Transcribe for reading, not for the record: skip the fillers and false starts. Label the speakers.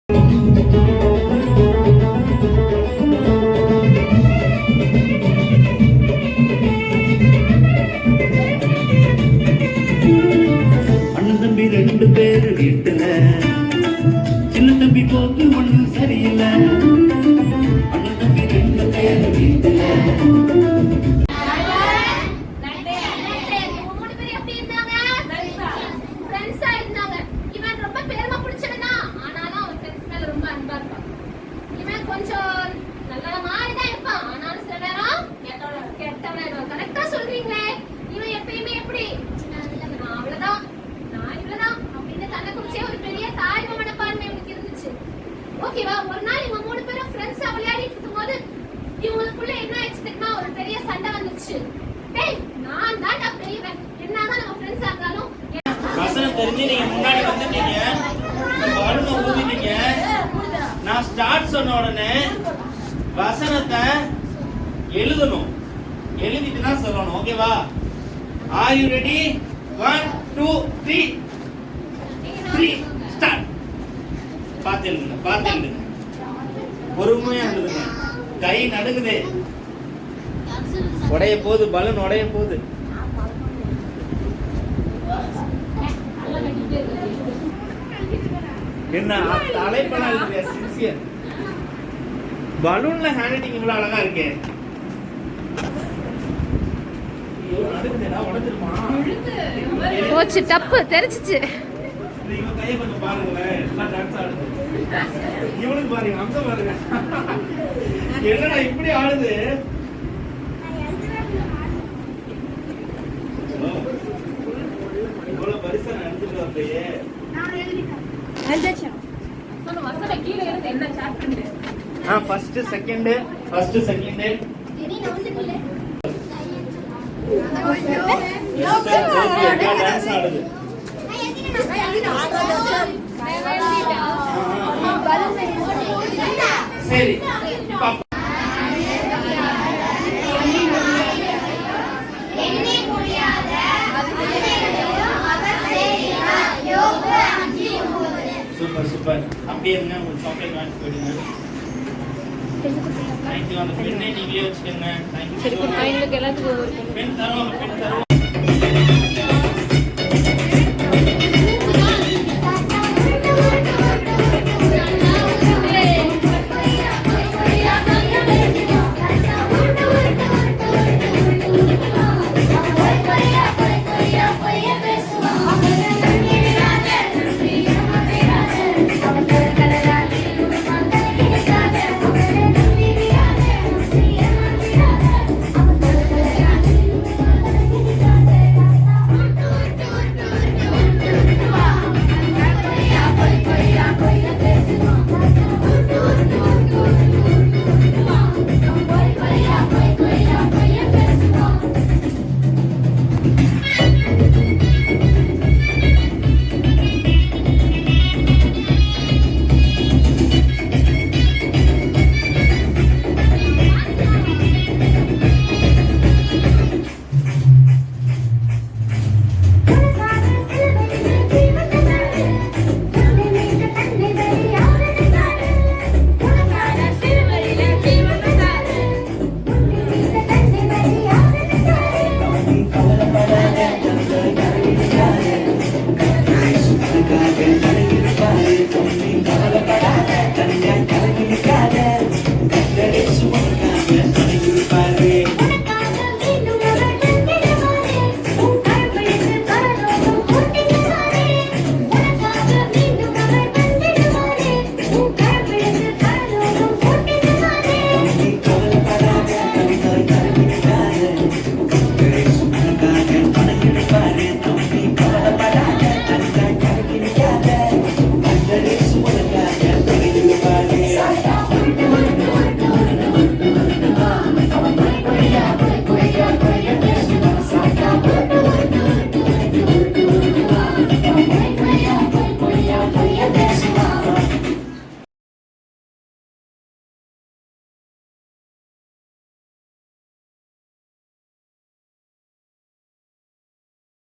Speaker 1: அண்ணன் தம்பி 2 பேரு வீட்டுல, சின்ன தம்பி போக்கு ஒண்ணும் சரியில்லை. அண்ணன் தம்பி 2 பேரு வீட்டுல.
Speaker 2: கொஞ்சம் நல்ல மாதிரி தான் இருப்பான், ஆனாலும் சில நேரம் கெட்டவன். கரெக்டா சொல்றீங்களே. இவன் எப்பயுமே எப்படி அவ்வளவுதான், நான் இவ்வளவுதான் அப்படின்னு தன்னை குறிச்சே ஒரு பெரிய தாய்மை மனப்பான்மை இவனுக்கு இருந்துச்சு. ஓகேவா? ஒரு நாள் இவங்க 3 பேரும் ஃப்ரெண்ட்ஸா விளையாடிட்டு இருக்கும்போது இவங்களுக்குள்ள என்ன ஆயிடுச்சு தெரியுமா? ஒரு பெரிய சண்டை வந்துச்சு. டேய், நான் தான்டா பெரியவன், என்னதான் நம்ம ஃப்ரெண்ட்ஸா இருந்தாலும்
Speaker 1: வசனம் தெரிஞ்சு நீங்க முன்னாடி வந்துட்டீங்க, பலூனை ஊதிட்டீங்க. நான் ஸ்டார்ட் சொன்ன உடனே வசனத்தை எழுதணும், எழுதிட்டு தான் சொல்லணும். ஓகேவா? Are you ready? 1 2 3 ஸ்டார்ட். பார்த்து எழுதுங்க, பார்த்து எழுதுங்க, பொறுமையா எழுதுங்க. கை நடுங்குது, உடைய போகுது, பலூன் உடைய போகுது. என்ன தலைப்படா இருக்கு, சின்சியர். பலூன்ல ஹேண்ட் ரைட்டிங் இவ்வளவு அழகா இருக்கே.
Speaker 2: போச்சு, டப்பு தெரிச்சிச்சு.
Speaker 1: இவங்க கையை கொஞ்சம் பாருங்களேன், எல்லாம் டான்ஸ் ஆடுது. இவனுக்கு பாருங்க, அங்க பாருங்க, என்னடா இப்படி ஆடுது. இவ்வளவு பரிசா நான் எடுத்துட்டு வரலையே. ஃபர்ஸ்ட் செகண்ட் டான்ஸ் ஆடுது. சரி, சூப்பர் சூப்பர். அப்படியே இருங்க, ஒரு சாக்லேட் வாங்கி போயிடுங்க. தேங்க்யூ. அந்த பெண்ணை நீங்களே வச்சுக்கோங்க. தேங்க்யூ. பெண் தரோம், பெண் தரோம்.